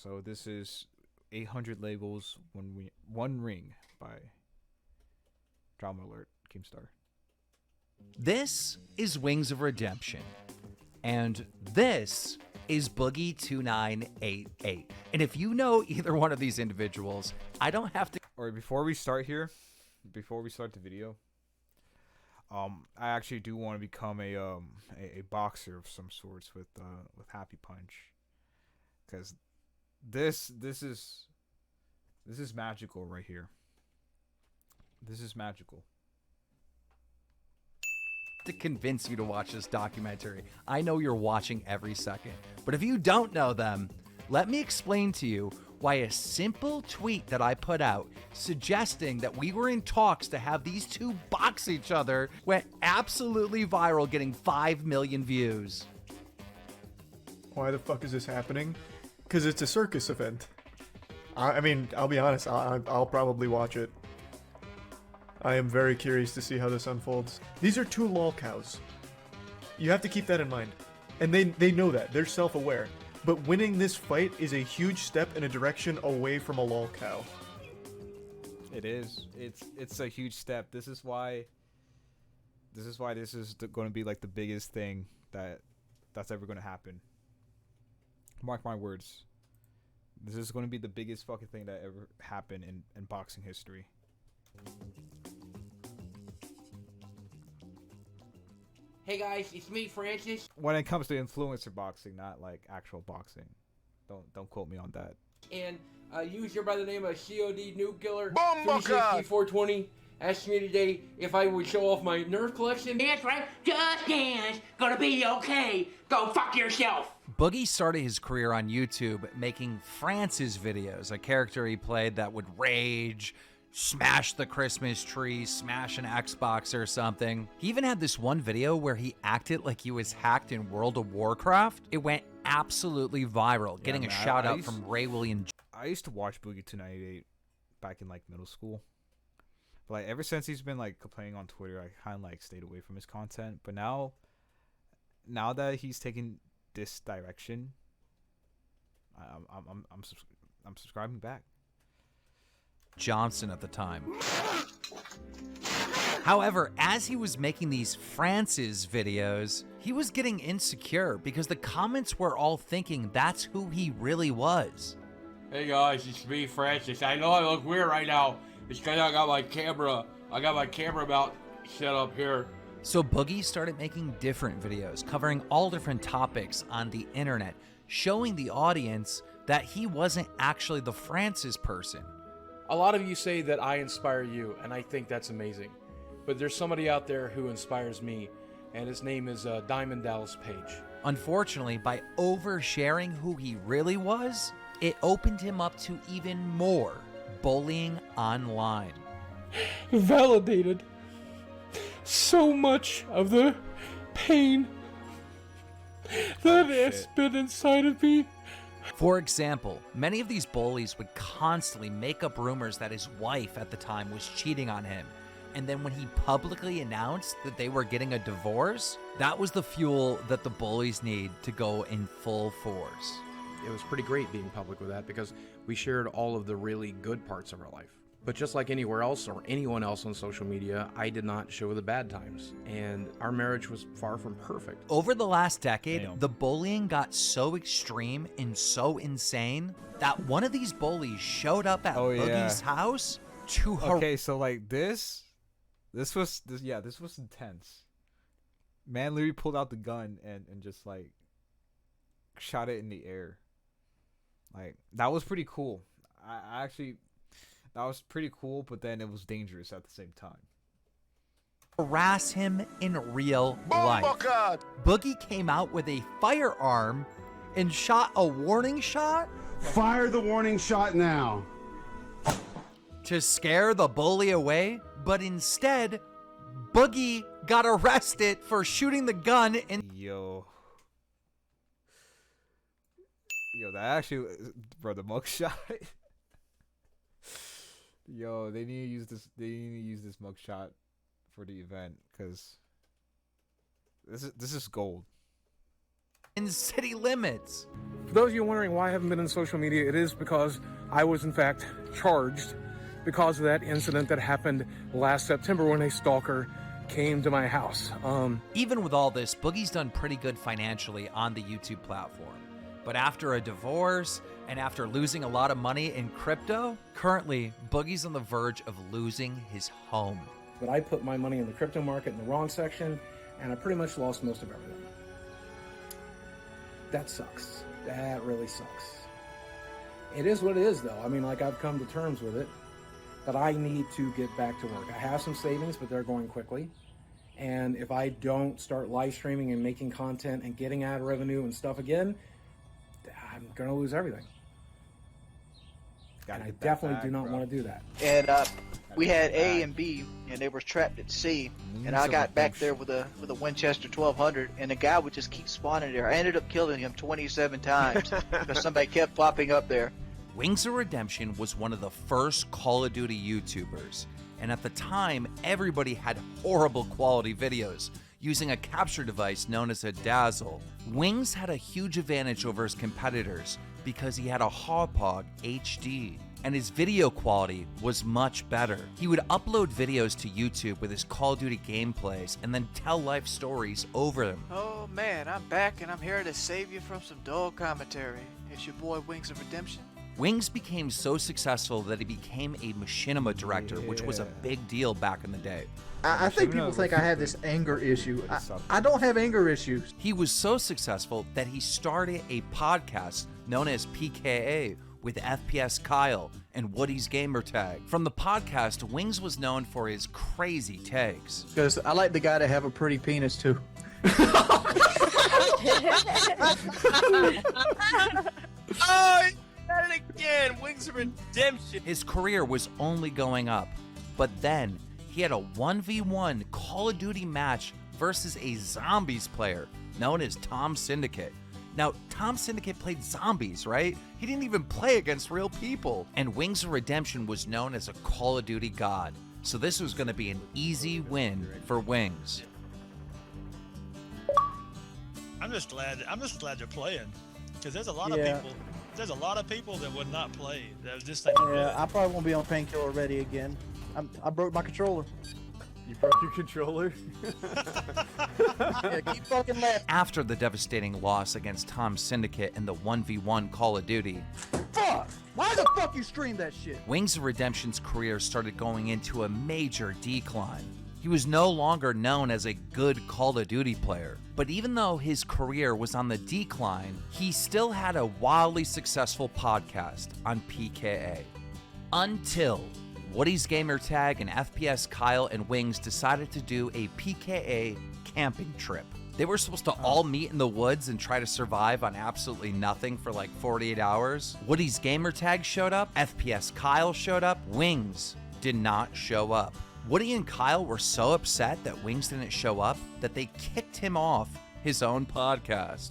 So this is 800 labels, one ring by Drama Alert, Keemstar. This is Wings of Redemption. And this is Boogie2988. And if you know either one of these individuals, I don't have to. Or before we start the video, I actually do want to become a boxer of some sorts with Happy Punch, because this is magical right here. This is magical. To convince you to watch this documentary. I know you're watching every second. But if you don't know them, let me explain to you why a simple tweet that I put out suggesting that we were in talks to have these two box each other went absolutely viral, getting 5 million views. Why the fuck is this happening? Because it's a circus event. I mean, I'll be honest, I'll probably watch it. I am very curious to see how this unfolds. These are two lol cows. You have to keep that in mind. And they know that. They're self-aware. But winning this fight is a huge step in a direction away from a lol cow. It is. It's a huge step. This is why this is going to be like the biggest thing that's ever going to happen. Mark my words. This is going to be the biggest fucking thing that ever happened in boxing history. Hey guys, it's me, Francis. When it comes to influencer boxing, not like actual boxing. Don't quote me on that. And a user by the name of COD Noob Killer Bumbucker! 360 asked me today if I would show off my Nerf collection. That's right, just dance, gonna be okay. Go fuck yourself. Boogie started his career on YouTube making France's videos, a character he played that would rage, smash the Christmas tree, smash an Xbox or something. He even had this one video where he acted like he was hacked in World of Warcraft. It went absolutely viral, getting a shout out from Ray William. I used to watch Boogie 298 back in like middle school. But like ever since he's been like complaining on Twitter, I kind of like stayed away from his content. But now that he's taken this direction, I'm subscribing back. Johnson at the time. However, as he was making these France's videos, he was getting insecure because the comments were all thinking that's who he really was. Hey guys, it's me, Francis. I know I look weird right now. It's because I got my camera mount set up here. So Boogie started making different videos, covering all different topics on the internet, showing the audience that he wasn't actually the Francis person. A lot of you say that I inspire you, and I think that's amazing. But there's somebody out there who inspires me, and his name is Diamond Dallas Page. Unfortunately, by oversharing who he really was, it opened him up to even more bullying online. Validated so much of the pain that has been inside of me. For example, many of these bullies would constantly make up rumors that his wife at the time was cheating on him. And then when he publicly announced that they were getting a divorce, that was the fuel that the bullies need to go in full force. It was pretty great being public with that because we shared all of the really good parts of our life. But just like anywhere else or anyone else on social media, I did not show the bad times. And our marriage was far from perfect. Over the last decade, the bullying got so extreme and so insane that one of these bullies showed up at Boogie's house to Okay, so like this was intense. Man literally pulled out the gun and just like shot it in the air. Like that was pretty cool. I actually that was pretty cool, but then it was dangerous at the same time. harass him in real life. Boogie came out with a firearm and shot a warning shot. Fire the warning shot now. To scare the bully away, but instead, Boogie got arrested for shooting the gun and Yo, that actually, bro, the mugshot. Yo, they need to use this. They need to use this mugshot for the event because this is gold. in city limits. For those of you wondering why I haven't been in social media, it is because I was in fact charged because of that incident that happened last September when a stalker came to my house. Even with all this, Boogie's done pretty good financially on the YouTube platform. But after a divorce and after losing a lot of money in crypto, currently Boogie's on the verge of losing his home. But I put my money in the crypto market in the wrong section, and I pretty much lost most of everything. That sucks. That really sucks. It is what it is, though. I mean, like, I've come to terms with it, but I need to get back to work. I have some savings, but they're going quickly. And if I don't start live streaming and making content and getting ad revenue and stuff again, I'm going to lose everything. And I definitely do not want to do that. And we had A and B, and they were trapped at C. And I got back there with a Winchester 1200, and the guy would just keep spawning there. I ended up killing him 27 times because somebody kept popping up there. Wings of Redemption was one of the first Call of Duty YouTubers, and at the time, everybody had horrible quality videos using a capture device known as a dazzle. Wings had a huge advantage over his competitors because he had a Hauppauge HD, and his video quality was much better. He would upload videos to YouTube with his Call of Duty gameplays and then tell life stories over them. Oh man, I'm back and I'm here to save you from some dull commentary. It's your boy Wings of Redemption. Wings became so successful that he became a machinima director, which was a big deal back in the day. I think people think I have this anger issue. I don't have anger issues. He was so successful that he started a podcast known as PKA with FPS Kyle and Woody's Gamertag. From the podcast, Wings was known for his crazy tags. Because I like the guy to have a pretty penis too. Oh, at it again! Wings of Redemption! His career was only going up, but then he had a 1v1 Call of Duty match versus a zombies player known as Tom Syndicate. Now, Tom Syndicate played zombies, right? He didn't even play against real people. And Wings of Redemption was known as a Call of Duty god, so this was going to be an easy win for Wings. I'm just glad they're playing, because there's a lot of people. There's a lot of people that would not play. That was just like, yeah, I probably won't be on Painkiller Ready again. I broke my controller. You broke your controller? Yeah, keep fucking laughing. After the devastating loss against Tom Syndicate in the 1v1 Call of Duty, Fuck! Why the fuck you stream that shit? Wings of Redemption's career started going into a major decline. He was no longer known as a good Call of Duty player, but even though his career was on the decline, he still had a wildly successful podcast on PKA. Until Woody's Gamertag and FPS Kyle and Wings decided to do a PKA camping trip. They were supposed to all meet in the woods and try to survive on absolutely nothing for like 48 hours. Woody's Gamertag showed up, FPS Kyle showed up, Wings did not show up. Woody and Kyle were so upset that Wings didn't show up that they kicked him off his own podcast.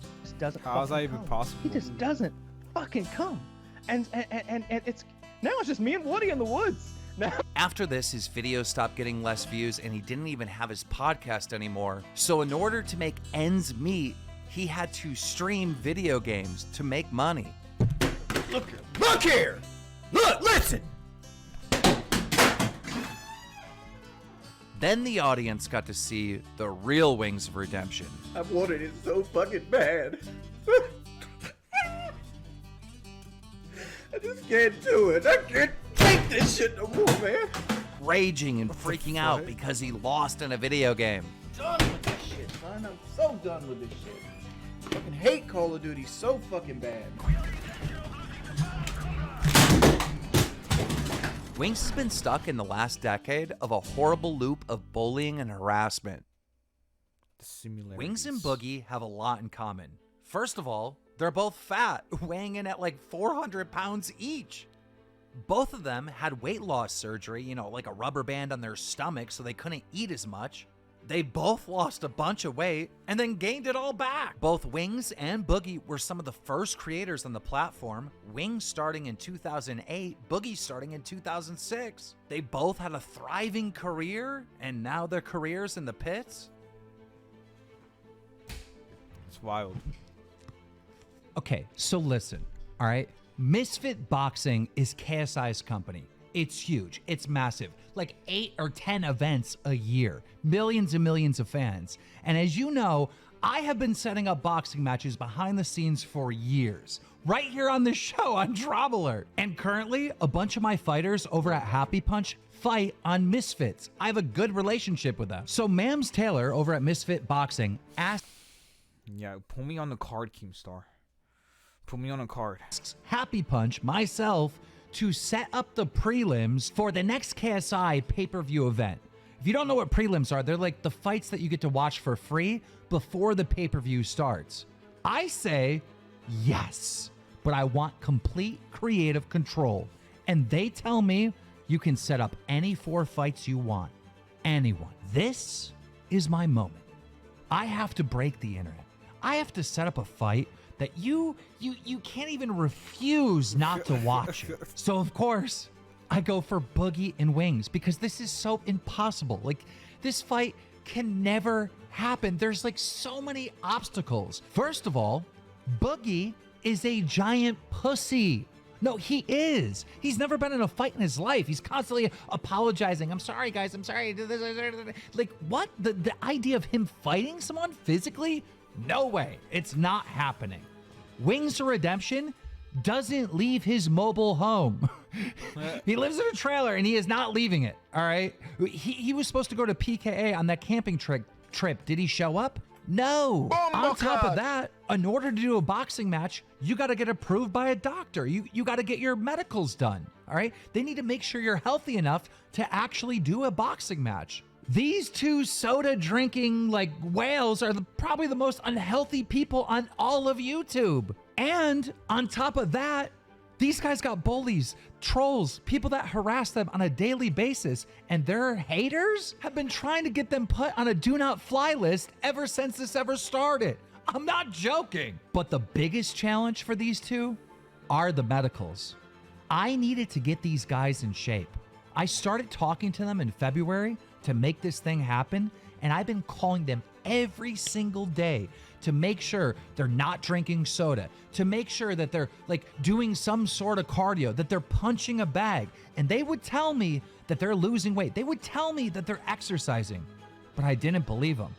How's that even possible? He just doesn't fucking come. And it's now it's just me and Woody in the woods. Now. After this, his videos stopped getting less views and he didn't even have his podcast anymore. So in order to make ends meet, he had to stream video games to make money. Look here! Look, listen! Then the audience got to see the real Wings of Redemption. I've wanted it so fucking bad. I just can't do it. I can't take this shit no more, man. Raging and freaking out because he lost in a video game. Done with this shit, son. I'm so done with this shit. I fucking hate Call of Duty so fucking bad. Wings has been stuck in the last decade of a horrible loop of bullying and harassment. Wings and Boogie have a lot in common. First of all, they're both fat, weighing in at like 400 pounds each. Both of them had weight loss surgery, like a rubber band on their stomach so they couldn't eat as much. They both lost a bunch of weight and then gained it all back. Both Wings and Boogie were some of the first creators on the platform, Wings starting in 2008, Boogie starting in 2006. They both had a thriving career, and now their careers in the pits? It's wild. Okay, so listen, all right? Misfit Boxing is KSI's company. It's huge. It's massive. Like 8 or 10 events a year. Millions and millions of fans. And as you know, I have been setting up boxing matches behind the scenes for years. Right here on this show on Drop Alert. And currently, a bunch of my fighters over at Happy Punch fight on Misfits. I have a good relationship with them. So Mams Taylor over at Misfit Boxing asked... Yeah, put me on the card, Keemstar. Put me on a card. Happy Punch, myself, to set up the prelims for the next KSI pay-per-view event. If you don't know what prelims are, they're like the fights that you get to watch for free before the pay-per-view starts. I say yes, but I want complete creative control. And they tell me you can set up any 4 fights you want. Anyone. This is my moment. I have to break the internet. I have to set up a fight that you can't even refuse not to watch it. So of course, I go for Boogie and Wings because this is so impossible. Like, this fight can never happen. There's like so many obstacles. First of all, Boogie is a giant pussy. No, he is. He's never been in a fight in his life. He's constantly apologizing. I'm sorry, guys. I'm sorry. Like, what? The idea of him fighting someone physically? No way. It's not happening. Wings of Redemption doesn't leave his mobile home. He lives in a trailer and he is not leaving it, all right? He was supposed to go to PKA on that camping trip. Did he show up? No. On top of that, in order to do a boxing match, you got to get approved by a doctor. You got to get your medicals done, all right? They need to make sure you're healthy enough to actually do a boxing match. These 2 soda drinking like whales are probably the most unhealthy people on all of YouTube. And on top of that, these guys got bullies, trolls, people that harass them on a daily basis, and their haters have been trying to get them put on a do not fly list ever since this ever started. I'm not joking. But the biggest challenge for these 2 are the medicals. I needed to get these guys in shape. I started talking to them in February to make this thing happen, and I've been calling them every single day to make sure they're not drinking soda, to make sure that they're like doing some sort of cardio, that they're punching a bag. And they would tell me that they're losing weight. They would tell me that they're exercising, but I didn't believe them.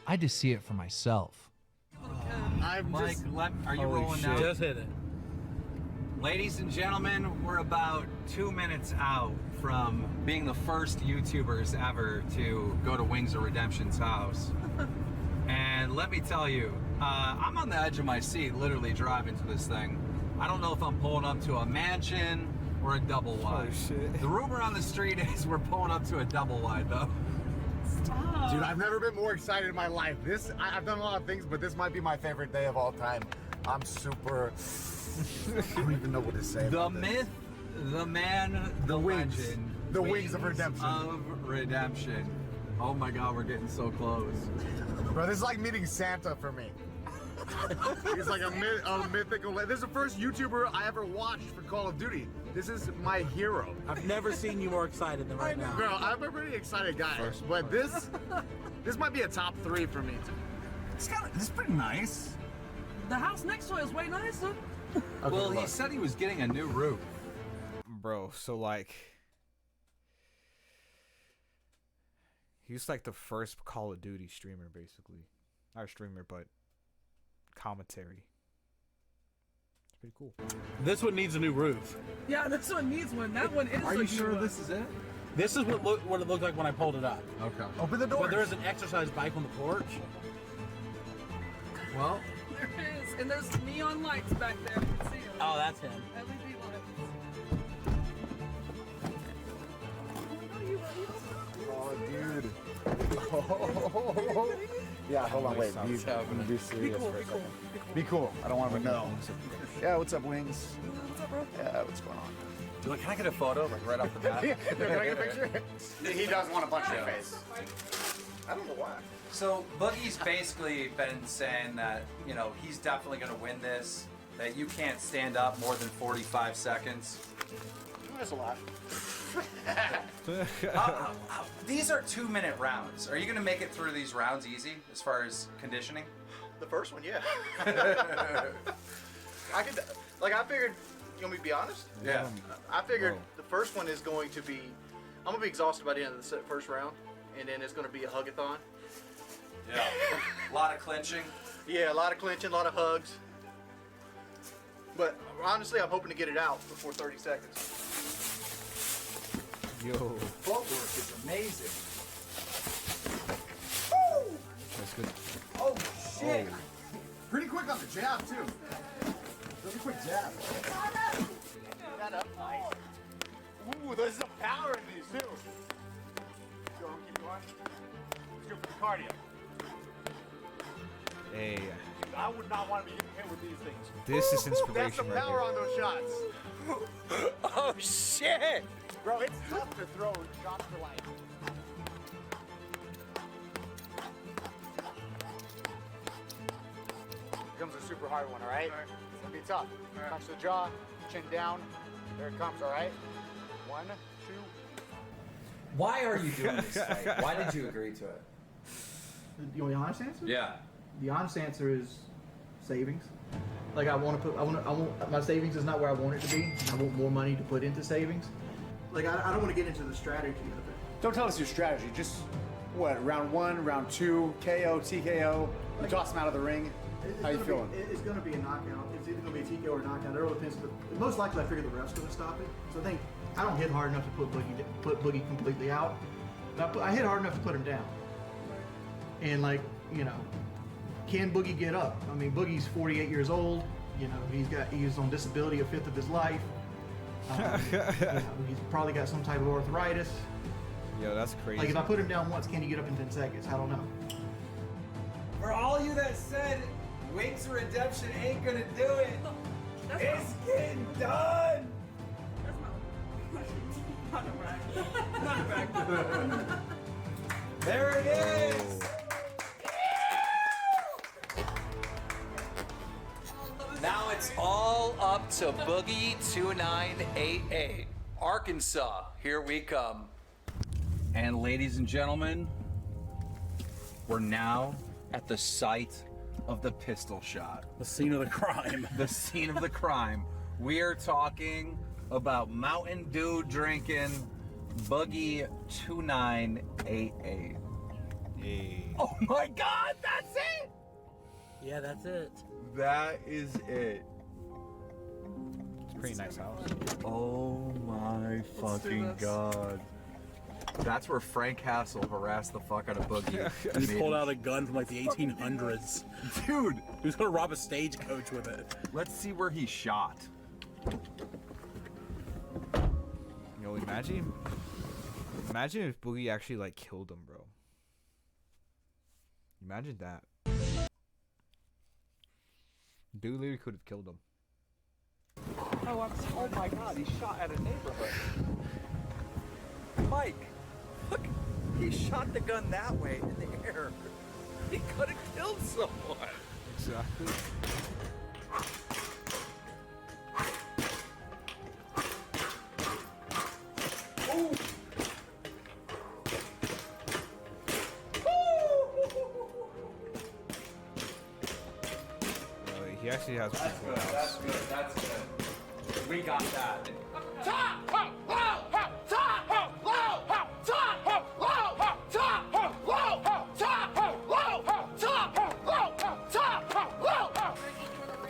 I had to see it for myself. Mike, are you rolling now? Just hit it. Ladies and gentlemen, we're about 2 minutes out from being the first YouTubers ever to go to Wings of Redemption's house. And let me tell you, I'm on the edge of my seat literally driving to this thing. I don't know if I'm pulling up to a mansion or a double wide. Oh, shit. The rumor on the street is we're pulling up to a double wide though. Stop. Dude, I've never been more excited in my life. I've done a lot of things, but this might be my favorite day of all time. I'm super... I don't even know what to say. The myth, the man, the wings. legend. The Wings of Redemption. Of Redemption. Oh my God, we're getting so close. Bro, this is like meeting Santa for me. He's like a mythical. This is the first YouTuber I ever watched for Call of Duty. This is my hero. I've never seen you more excited than right now. Bro, I'm a pretty excited guy, but this might be a top 3 for me too. It's pretty nice. The house next to it is way nicer. Okay, well, he said he was getting a new roof. Bro, so like... He's like the first Call of Duty streamer, basically. Not a streamer, but commentary. It's pretty cool. This one needs a new roof. Yeah, this one needs one. That one is. Are you sure this is it? This is what it looked like when I pulled it up. Okay. Open the door. But there is an exercise bike on the porch. Well. There is, and there's neon lights back there. You can see them. Oh, that's him. LED lights. Oh, dude. Oh. Yeah, hold on, wait. Be serious for a second. Be cool. I don't want to know. Yeah, what's up, Wings? What's up, bro? Yeah, what's going on? Dude, can I get a photo like right off the bat? Can I get a picture? He does want to punch your face. I don't know why. So Boogie's basically been saying that, you know, he's definitely going to win this, that you can't stand up more than 45 seconds. That's a lot. These are 2-minute rounds. Are you going to make it through these rounds easy as far as conditioning? The first one, yeah. I could, like, I figured. You want me to be honest? Yeah. I figured the first one is going to be. I'm gonna be exhausted by the end of the first round, and then it's gonna be a hugathon. Yeah. A lot of clinching. Yeah, a lot of clinching, a lot of hugs. But honestly, I'm hoping to get it out before 30 seconds. Yo. Footwork is amazing. That's good. Oh shit! Pretty quick on the jab too. Really quick jab. That up nice. Ooh, there's some power in these too. Go on, keep going. Let's go for the cardio. Hey. I would not want to be getting hit with these things. This is That's inspiration some right power there. on those shots. Oh shit! Bro, it's tough to throw shots for life. Here comes a super hard one, alright? It's gonna be tough. Punch the jaw, chin down. There it comes, alright? 1, 2. Why are you doing this fight? Why did you agree to it? You want the honest answer? Yeah. The honest answer is savings. Like I want, my savings is not where I want it to be. I want more money to put into savings. Like I don't want to get into the strategy of it. Don't tell us your strategy. Just what? Round 1, round 2, KO, TKO. You toss him out of the ring. How you feeling? It's going to be a knockout. It's either going to be a TKO or a knockout. It all depends. But most likely, I figure the ref's going to stop it. So I think I don't hit hard enough to put Boogie completely out. But I hit hard enough to put him down. And like can Boogie get up? I mean, Boogie's 48 years old. He's on disability a fifth of his life. He's probably got some type of arthritis. Yo, that's crazy. Like if I put him down once, can he get up in 10 seconds? I don't know. For all you that said Wings of Redemption ain't gonna do it, it's getting done. There it is. Now it's all up to Boogie 2988. Arkansas, here we come. And ladies and gentlemen, we're now at the site of the pistol shot. The scene of the crime. The scene of the crime. We are talking about Mountain Dew drinking Boogie 2988. Hey. Oh my God, that's it! Yeah, that's it. That is it. It's a pretty nice house. Oh my fucking God. That's where Frank Castle harassed the fuck out of Boogie. And he pulled out a gun from like the 1800s. Dude! He was gonna rob a stagecoach with it. Let's see where he shot. Yo, imagine if Boogie actually like killed him, bro. Imagine that. Dude literally could have killed him. Oh my God, he shot at a neighborhood. Mike, look, he shot the gun that way in the air. He could have killed someone. Exactly. Ooh. He actually has. That's good. That's good. That's good. We got that.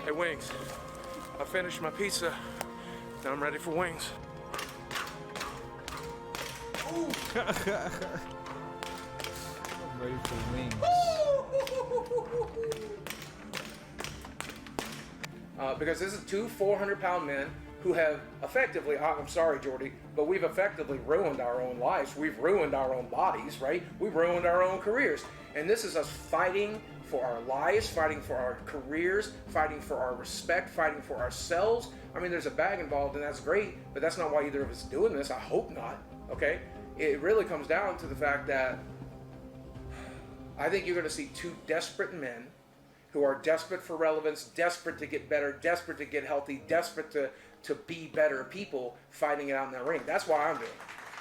Hey, Wings. I finished my pizza. Now I'm ready for wings. I'm ready for wings. Because this is two 400-pound men who have effectively, I'm sorry, Jordy, but we've effectively ruined our own lives. We've ruined our own bodies, right? We've ruined our own careers. And this is us fighting for our lives, fighting for our careers, fighting for our respect, fighting for ourselves. I mean, there's a bag involved, and that's great, but that's not why either of us is doing this. I hope not, okay? It really comes down to the fact that I think you're going to see two desperate men who are desperate for relevance, desperate to get better, desperate to get healthy, desperate to be better people fighting it out in that ring. That's why I'm doing it.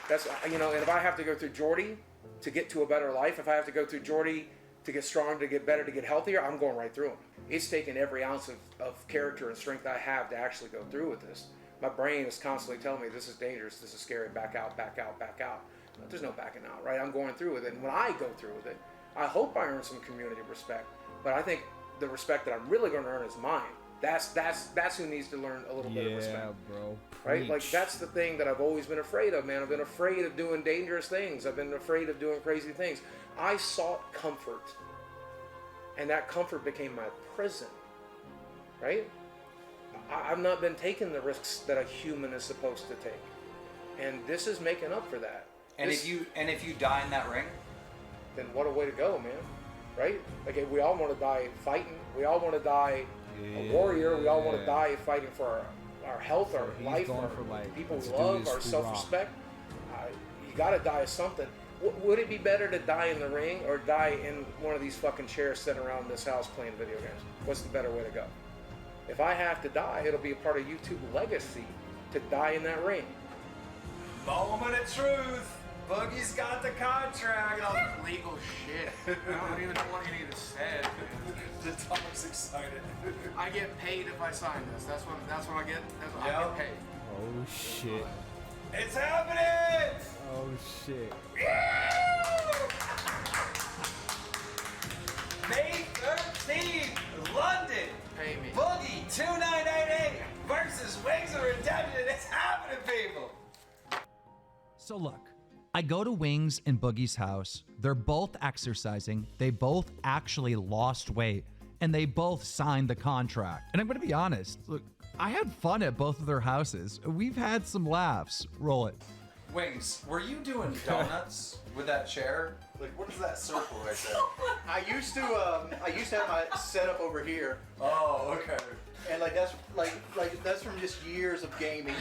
That's, and if I have to go through Jordy to get to a better life, if I have to go through Jordy to get stronger, to get better, to get healthier, I'm going right through him. it's taken every ounce of character and strength I have to actually go through with this. My brain is constantly telling me this is dangerous, this is scary, back out, back out, back out. But there's no backing out, right? I'm going through with it. And when I go through with it, I hope I earn some community respect. But I think the respect that I'm really going to earn is mine. That's who needs to learn a little bit of respect. Yeah, bro. Right? Like, that's the thing that I've always been afraid of, man. I've been afraid of doing dangerous things. I've been afraid of doing crazy things. I sought comfort. And that comfort became my prison. Right? I've not been taking the risks that a human is supposed to take. And this is making up for that. And if you die in that ring, then what a way to go, man. Right? Like, we all want to die fighting. We all want to die a warrior. We all want to die fighting for our health, our life, our people we love, our self-respect. You got to die of something. Would it be better to die in the ring or die in one of these fucking chairs sitting around this house playing video games? What's the better way to go? If I have to die, it'll be a part of YouTube legacy to die in that ring. moment of truth. Boogie's got the contract. Legal shit. I don't even know what you need to say. The dog's excited. I get paid if I sign this. That's what I get. That's what I get paid. Oh shit. It's happening! Oh shit. May 13th, London. Pay me. Boogie 2988 versus Wings of Redemption. It's happening, people. So look, I go to Wings and Boogie's house. They're both exercising. They both actually lost weight, and they both signed the contract. And I'm going to be honest. Look, I had fun at both of their houses. We've had some laughs. Roll it. Wings, were you doing donuts with that chair? Like, what is that circle right there? I used to have my setup over here. Oh, okay. And that's from just years of gaming.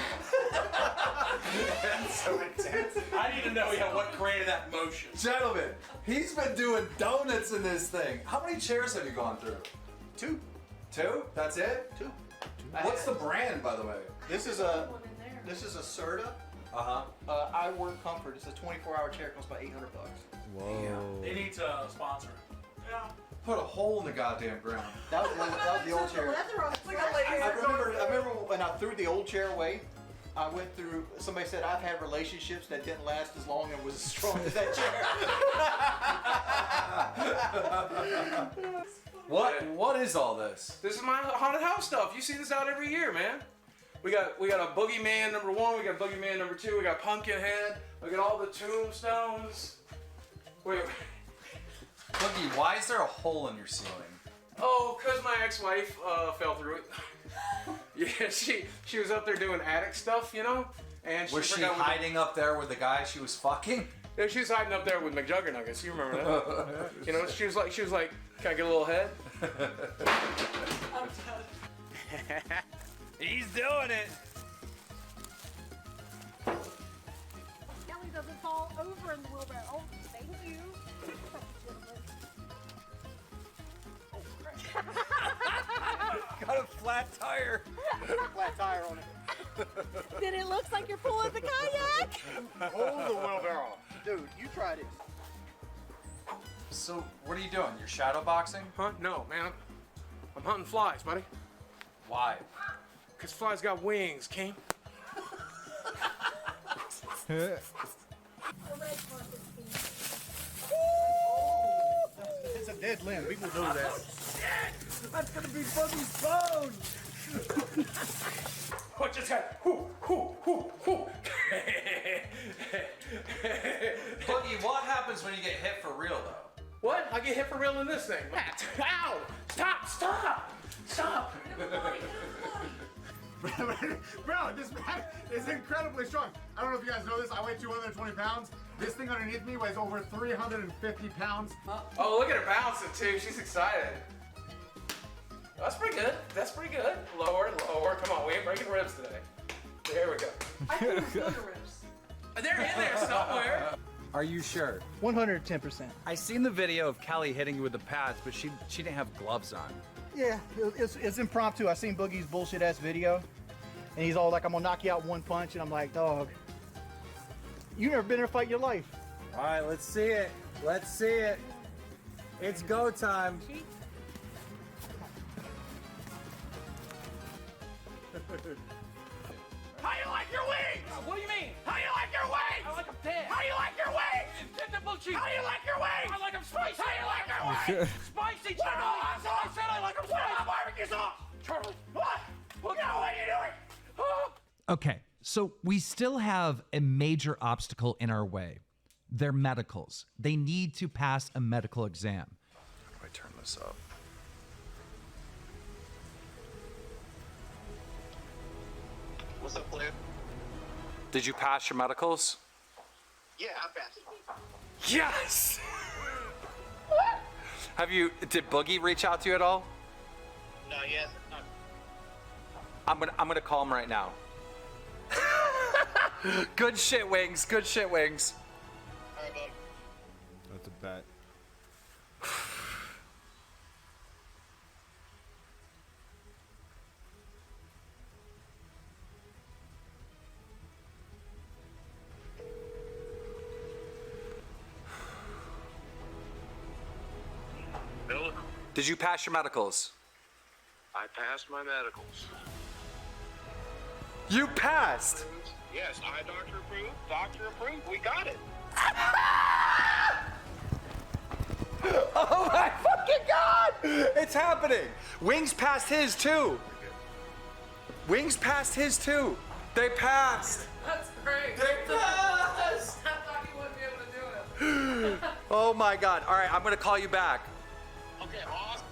That's so intense. I need to know what created that motion. Gentlemen, he's been doing donuts in this thing. How many chairs have you gone through? 2. 2? That's it? 2. What's the brand, by the way? This is a Serta. I Work Comfort. It's a 24-hour chair. It costs about $800. Whoa. They need to sponsor it. Yeah. Put a hole in the goddamn ground. That was the old chair. I remember when I threw the old chair away. I went through. Somebody said I've had relationships that didn't last as long and was as strong as that chair. What is all this? This is my haunted house stuff. You see this out every year, man. We got a boogeyman number 1. We got boogeyman number 2. We got Pumpkinhead. We got all the tombstones. Wait. Boogie, why is there a hole in your ceiling? Oh, cause my ex-wife fell through it. Yeah, she was up there doing attic stuff, you know. And was she hiding up there with the guy she was fucking? Yeah, she was hiding up there with McJuggernuggets. You remember that? You know, she was like, can I get a little head? I'm done. He's doing it. Kelly doesn't fall over in the wheelbarrow. Thank you. Got a flat tire. Flat tire on it. Then it looks like you're pulling the kayak. Hold the wheelbarrow. Dude, you try this. So, what are you doing? You're shadow boxing? Huh? No, man. I'm hunting flies, buddy. Why? Because flies got wings, King. It's a dead limb. People do that. That's gonna be Boogie's phone. What just happened? Boogie, what happens when you get hit for real, though? What? I get hit for real in this thing. Ow! Stop! Bro, this man is incredibly strong. I don't know if you guys know this. I weigh 220 pounds. This thing underneath me weighs over 350 pounds. Oh, look at her bouncing too. She's excited. That's pretty good. Lower. Come on, we ain't breaking ribs today. There we go. I think it's good ribs. They're in there somewhere. Are you sure? 110%. I seen the video of Kelly hitting you with the pads, but she didn't have gloves on. Yeah, it's impromptu. I seen Boogie's bullshit ass video, and he's all like, "I'm gonna knock you out one punch," and I'm like, "Dog, you never been in a fight in your life." All right, let's see it. It's go time. How you like your wings? What do you mean? How you like your wings? I like them dead. How you like your wings? Chicken. How you like your wings? I like them spicy. How you like your wings? Spicy, Put Charlie. no hot sauce. I said I like them Put spicy. no barbecue sauce. Charlie. What? What are you doing? Okay, so we still have a major obstacle in our way. Their medicals. They need to pass a medical exam. How do I turn this up? What's up, player? Did you pass your medicals? Yeah, I passed. Yes! Did Boogie reach out to you at all? No, yes. No. I'm gonna call him right now. Good shit, Wings. Good shit, Wings. All right, bud. That's a bet. Bill, Did you pass your medicals? I passed my medicals. You passed! Yes, eye doctor approved. Doctor approved. We got it. Oh my fucking god! It's happening! Wings passed his too! Wings passed his too! They passed! That's great. They passed! I thought you wouldn't be able to do it. Oh my god. Alright, I'm gonna call you back. Okay, awesome.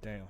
Damn.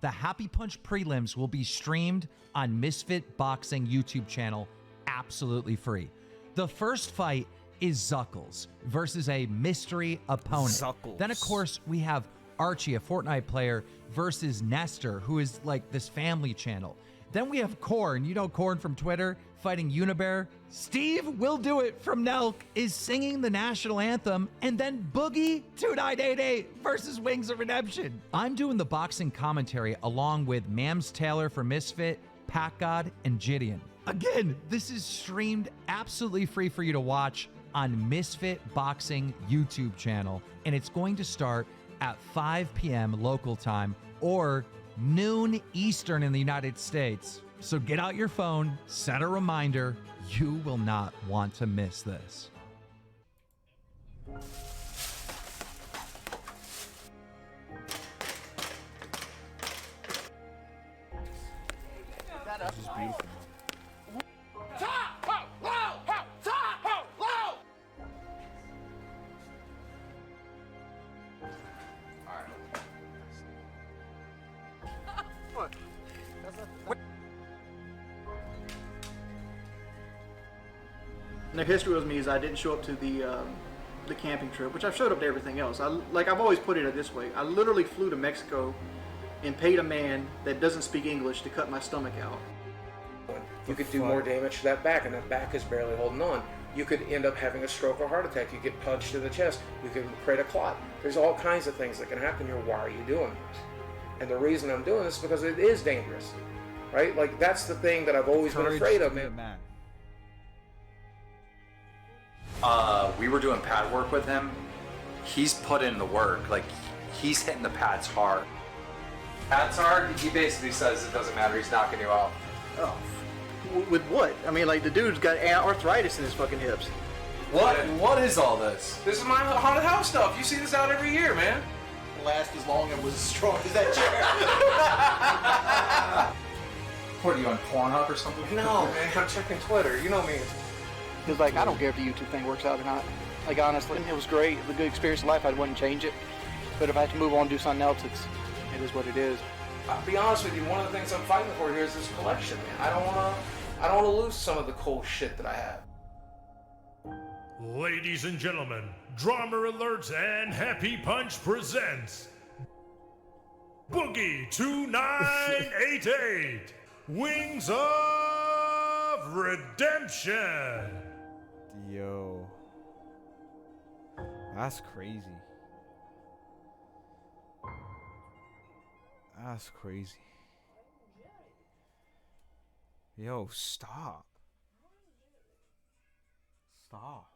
The Happy Punch prelims will be streamed on Misfit Boxing YouTube channel absolutely free. The first fight is Zuckles versus a mystery opponent. Zuckles. Then, of course, we have Archie, a Fortnite player, versus Nestor, who is like this family channel. Then we have Korn, you know Korn from Twitter, fighting Unibear. Steve Will Do It from Nelk is singing the national anthem. And then Boogie 2988 versus Wings of Redemption. I'm doing the boxing commentary along with Mams Taylor from Misfit, Pack God, and Gideon. Again, this is streamed absolutely free for you to watch on Misfit Boxing YouTube channel. And it's going to start at 5 p.m. local time or noon Eastern in the United States. So get out your phone, set a reminder. You will not want to miss this. This is beautiful. Top, ho, low, ho, top, ho, low. What? And the history with me is I didn't show up to the camping trip, which I've showed up to everything else. I've always put it this way. I literally flew to Mexico and paid a man that doesn't speak English to cut my stomach out. You could do more damage to that back, and that back is barely holding on. You could end up having a stroke or heart attack. You get punched in the chest. You could create a clot. There's all kinds of things that can happen here. Why are you doing this? And the reason I'm doing this is because it is dangerous, right? Like, that's the thing that I've always been afraid of, man. We were doing pad work with him. He's put in the work. Like, he's hitting the pads hard. Pads hard, he basically says it doesn't matter. He's knocking you out. Oh, with what? I mean, like, the dude's got arthritis in his fucking hips. What is all this? This is my haunted house stuff. You see this out every year, man. Last as long and was as strong as that chair. What are you on Pornhub or something? No, man. I'm checking Twitter. You know me. Because, like, I don't care if the YouTube thing works out or not. Like, honestly, it was great. It was a good experience in life. I wouldn't change it. But if I have to move on and do something else, it is what it is. I'll be honest with you. One of the things I'm fighting for here is this collection, man. I don't want to lose some of the cool shit that I have. Ladies and gentlemen, Drama Alerts and Happy Punch presents Boogie 2988 Wings of Redemption. Yo. That's crazy. That's crazy. Yo, stop. Stop.